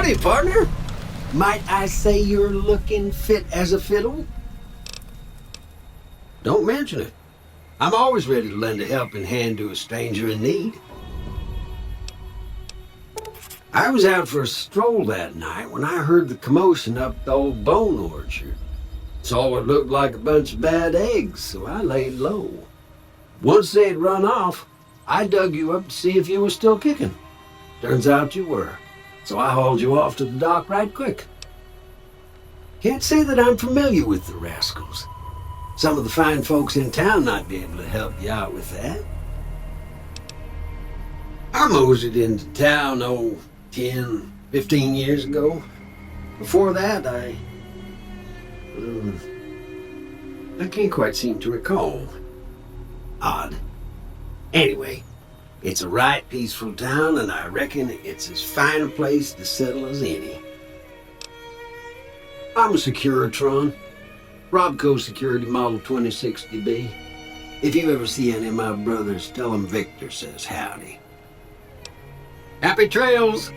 Howdy, partner. Might I say you're looking fit as a fiddle? Don't mention it. I'm always ready to lend a helping hand to a stranger in need. I was out for a stroll that night when I heard the commotion up the old bone orchard. Saw what looked like a bunch of bad eggs, so I laid low. Once they'd run off, I dug you up to see if you were still kicking. Turns out you were, so I hauled you off to the dock right quick. Can't say that I'm familiar with the rascals. Some of the fine folks in town might be able to help you out with that. I moseyed into town, 10, 15 years ago. Before that, I can't quite seem to recall. Odd. Anyway, it's a right peaceful town, and I reckon it's as fine a place to settle as any. I'm a Securitron. Robco Security Model 2060B. If you ever see any of my brothers, tell them Victor says howdy. Happy trails!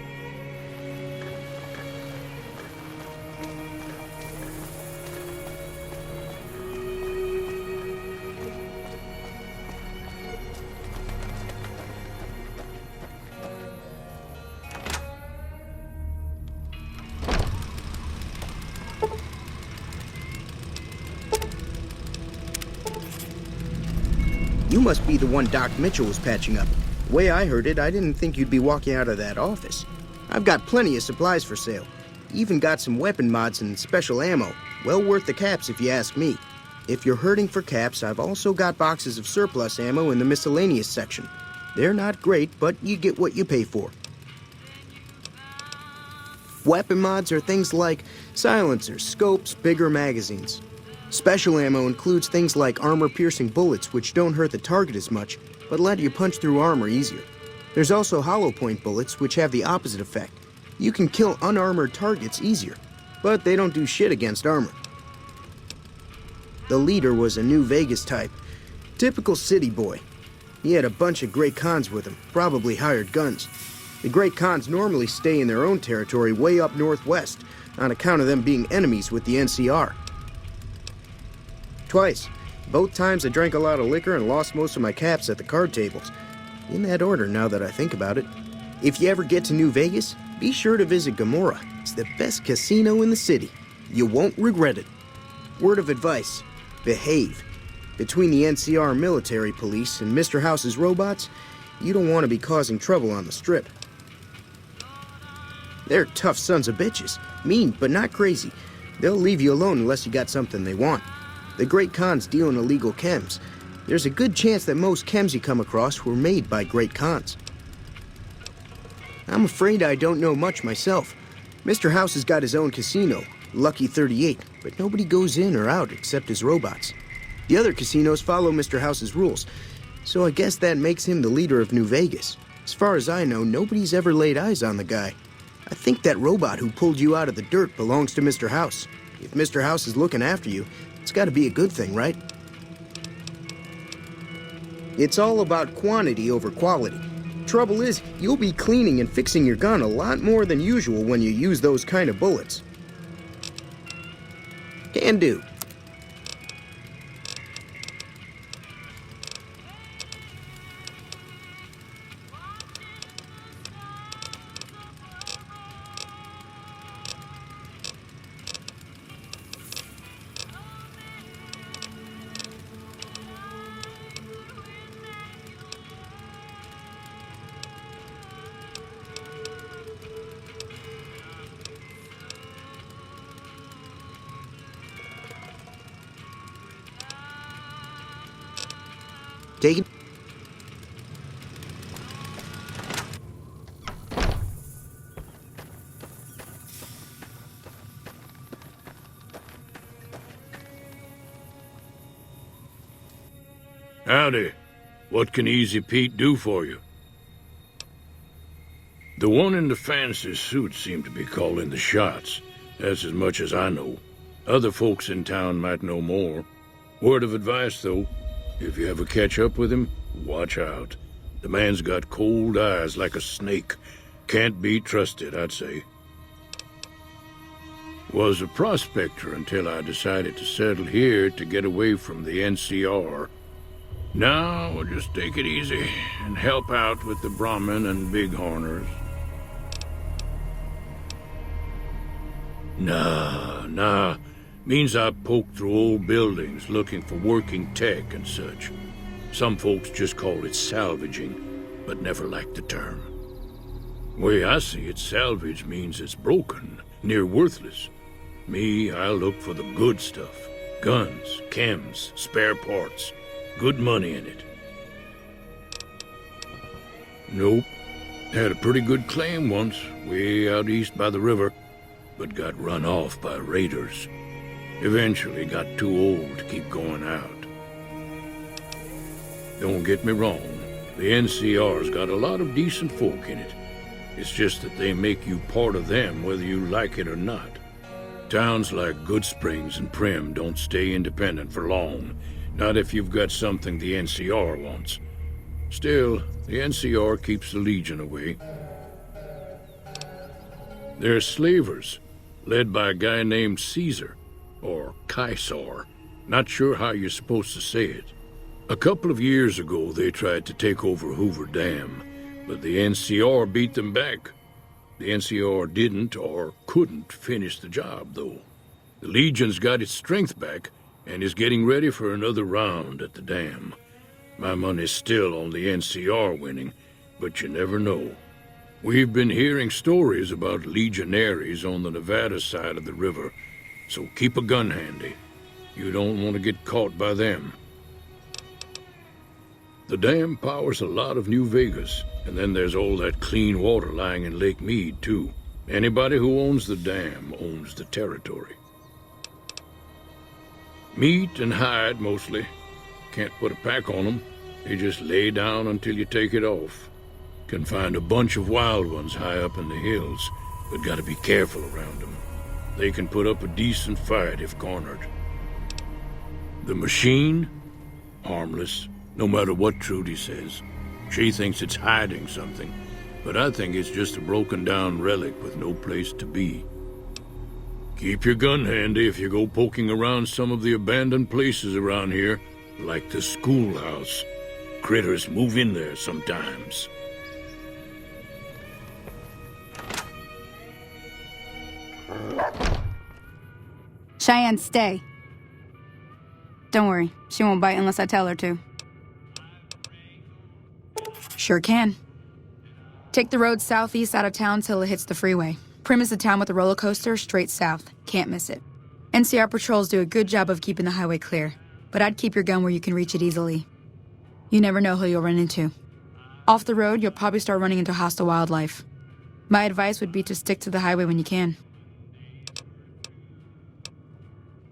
You must be the one Doc Mitchell was patching up. The way I heard it, I didn't think you'd be walking out of that office. I've got plenty of supplies for sale. Even got some weapon mods and special ammo. Well worth the caps if you ask me. If you're hurting for caps, I've also got boxes of surplus ammo in the miscellaneous section. They're not great, but you get what you pay for. Weapon mods are things like silencers, scopes, bigger magazines. Special ammo includes things like armor-piercing bullets, which don't hurt the target as much, but let you punch through armor easier. There's also hollow point bullets, which have the opposite effect. You can kill unarmored targets easier, but they don't do shit against armor. The leader was a New Vegas type. Typical city boy. He had a bunch of Great Khans with him, probably hired guns. The Great Khans normally stay in their own territory way up northwest, on account of them being enemies with the NCR. Twice. Both times I drank a lot of liquor and lost most of my caps at the card tables. In that order, now that I think about it. If you ever get to New Vegas, be sure to visit Gomorrah. It's the best casino in the city. You won't regret it. Word of advice, behave. Between the NCR military police and Mr. House's robots, you don't want to be causing trouble on the Strip. They're tough sons of bitches. Mean, but not crazy. They'll leave you alone unless you got something they want. The Great Khans deal in illegal chems. There's a good chance that most chems you come across were made by Great Khans. I'm afraid I don't know much myself. Mr. House has got his own casino, Lucky 38, but nobody goes in or out except his robots. The other casinos follow Mr. House's rules, so I guess that makes him the leader of New Vegas. As far as I know, nobody's ever laid eyes on the guy. I think that robot who pulled you out of the dirt belongs to Mr. House. If Mr. House is looking after you, it's got to be a good thing, right? It's all about quantity over quality. Trouble is, you'll be cleaning and fixing your gun a lot more than usual when you use those kind of bullets. Can do. Take it. Howdy. What can Easy Pete do for you? The one in the fancy suit seemed to be calling the shots. That's as much as I know. Other folks in town might know more. Word of advice, though. If you ever catch up with him, watch out. The man's got cold eyes like a snake. Can't be trusted, I'd say. Was a prospector until I decided to settle here to get away from the NCR. Now we'll just take it easy and help out with the Brahmin and Bighorners. Nah. Means I poke through old buildings looking for working tech and such. Some folks just call it salvaging, but never liked the term. Way I see it, salvage means it's broken, near worthless. Me, I look for the good stuff. Guns, chems, spare parts. Good money in it. Nope. Had a pretty good claim once, way out east by the river, but got run off by raiders. Eventually got too old to keep going out. Don't get me wrong, the NCR's got a lot of decent folk in it. It's just that they make you part of them whether you like it or not. Towns like Goodsprings and Prim don't stay independent for long, not if you've got something the NCR wants. Still, the NCR keeps the Legion away. They're slavers, led by a guy named Caesar, or Caesar. Not sure how you're supposed to say it. A couple of years ago, they tried to take over Hoover Dam, but the NCR beat them back. The NCR didn't or couldn't finish the job, though. The Legion's got its strength back and is getting ready for another round at the dam. My money's still on the NCR winning, but you never know. We've been hearing stories about legionaries on the Nevada side of the river, so keep a gun handy. You don't want to get caught by them. The dam powers a lot of New Vegas, and then there's all that clean water lying in Lake Mead, too. Anybody who owns the dam owns the territory. Meat and hide, mostly. Can't put a pack on them. They just lay down until you take it off. Can find a bunch of wild ones high up in the hills, but gotta be careful around them. They can put up a decent fight if cornered. The machine? Harmless, no matter what Trudy says. She thinks it's hiding something, but I think it's just a broken-down relic with no place to be. Keep your gun handy if you go poking around some of the abandoned places around here, like the schoolhouse. Critters move in there sometimes. Cheyenne, stay. Don't worry, she won't bite unless I tell her to. Sure can. Take the road southeast out of town till it hits the freeway. Prim is the town with a roller coaster straight south. Can't miss it. NCR patrols do a good job of keeping the highway clear, but I'd keep your gun where you can reach it easily. You never know who you'll run into. Off the road, you'll probably start running into hostile wildlife. My advice would be to stick to the highway when you can.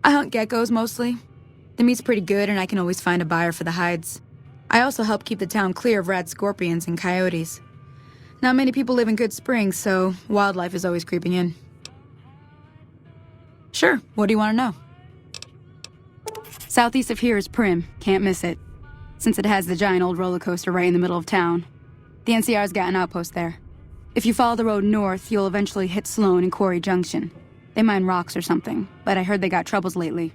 I hunt geckos mostly. The meat's pretty good and I can always find a buyer for the hides. I also help keep the town clear of rat scorpions and coyotes. Not many people live in Goodsprings, so wildlife is always creeping in. Sure, what do you want to know? Southeast of here is Prim, can't miss it. Since it has the giant old roller coaster right in the middle of town. The NCR's got an outpost there. If you follow the road north, you'll eventually hit Saloon and Quarry Junction. They mine rocks or something, but I heard they got troubles lately.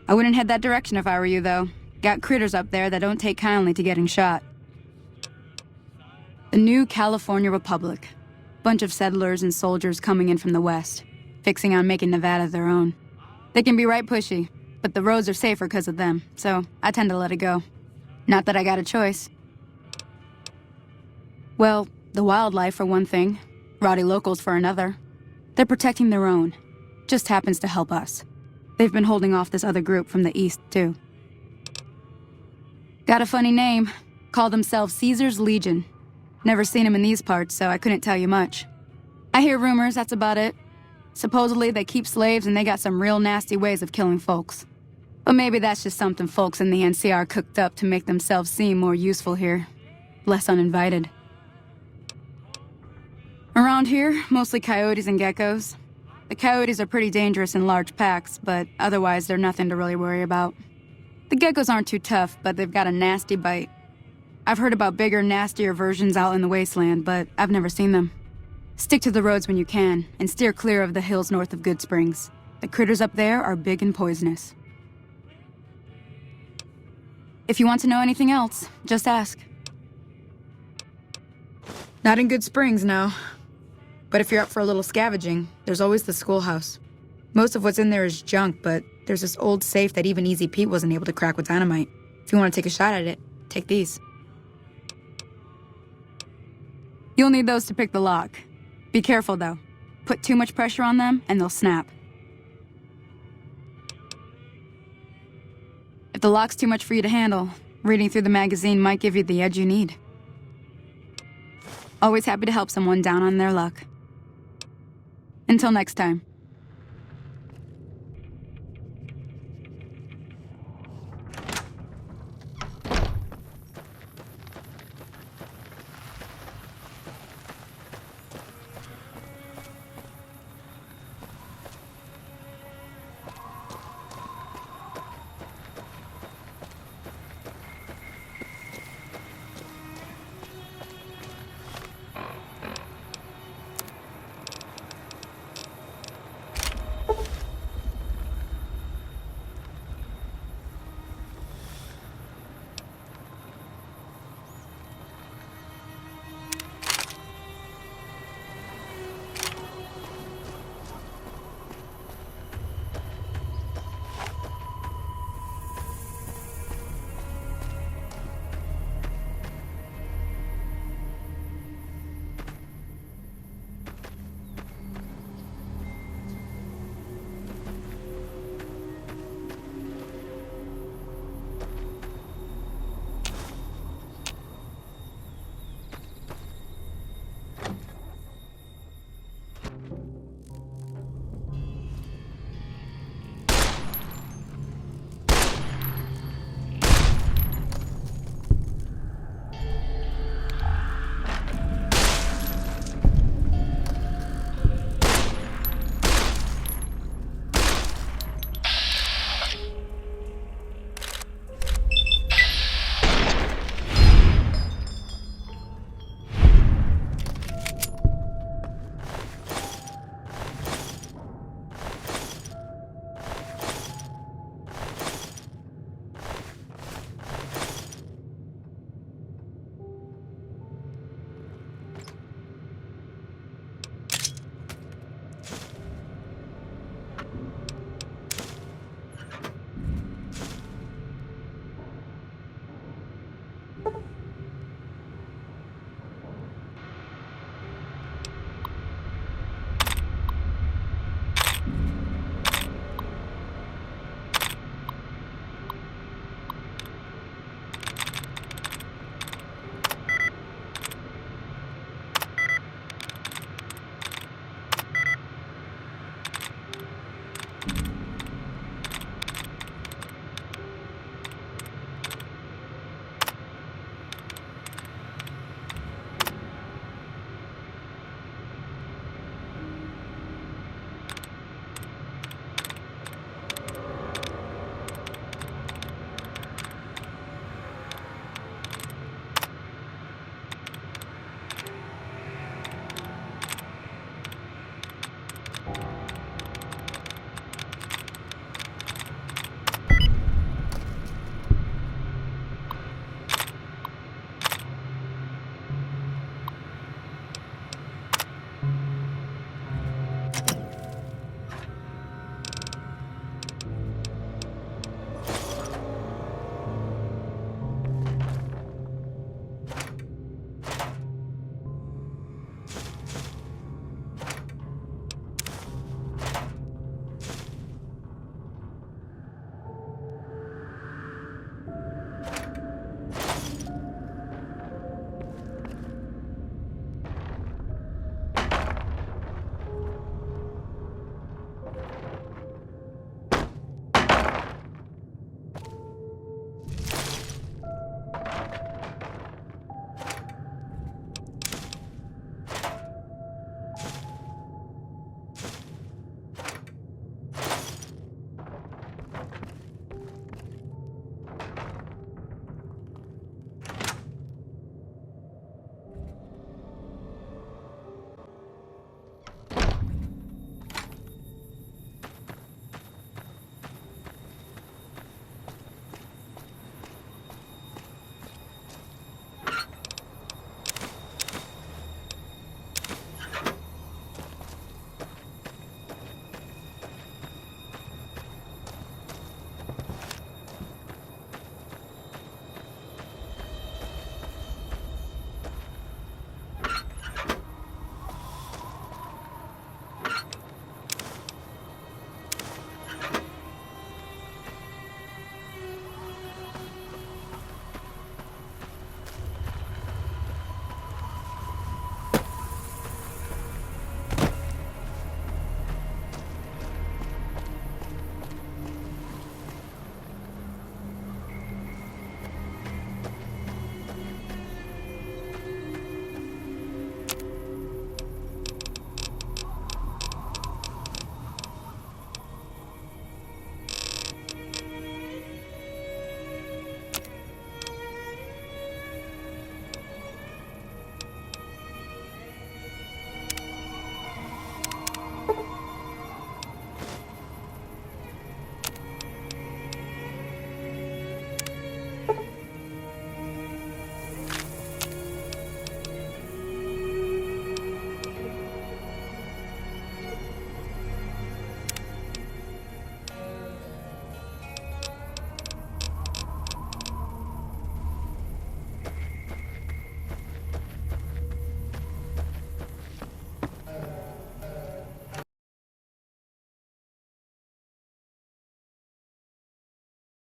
I wouldn't head that direction if I were you, though. Got critters up there that don't take kindly to getting shot. The new California Republic. Bunch of settlers and soldiers coming in from the west, fixing on making Nevada their own. They can be right pushy, but the roads are safer because of them, so I tend to let it go. Not that I got a choice. Well, the wildlife for one thing, rowdy locals for another. They're protecting their own. Just happens to help us. They've been holding off this other group from the east, too. Got a funny name. Call themselves Caesar's Legion. Never seen them in these parts, so I couldn't tell you much. I hear rumors, that's about it. Supposedly they keep slaves and they got some real nasty ways of killing folks. But maybe that's just something folks in the NCR cooked up to make themselves seem more useful here. Less uninvited. Around here, mostly coyotes and geckos. The coyotes are pretty dangerous in large packs, but otherwise they're nothing to really worry about. The geckos aren't too tough, but they've got a nasty bite. I've heard about bigger, nastier versions out in the Wasteland, but I've never seen them. Stick to the roads when you can, and steer clear of the hills north of Goodsprings. The critters up there are big and poisonous. If you want to know anything else, just ask. Not in Goodsprings, no. But if you're up for a little scavenging, there's always the schoolhouse. Most of what's in there is junk, but there's this old safe that even Easy Pete wasn't able to crack with dynamite. If you want to take a shot at it, take these. You'll need those to pick the lock. Be careful, though. Put too much pressure on them, and they'll snap. If the lock's too much for you to handle, reading through the magazine might give you the edge you need. Always happy to help someone down on their luck. Until next time.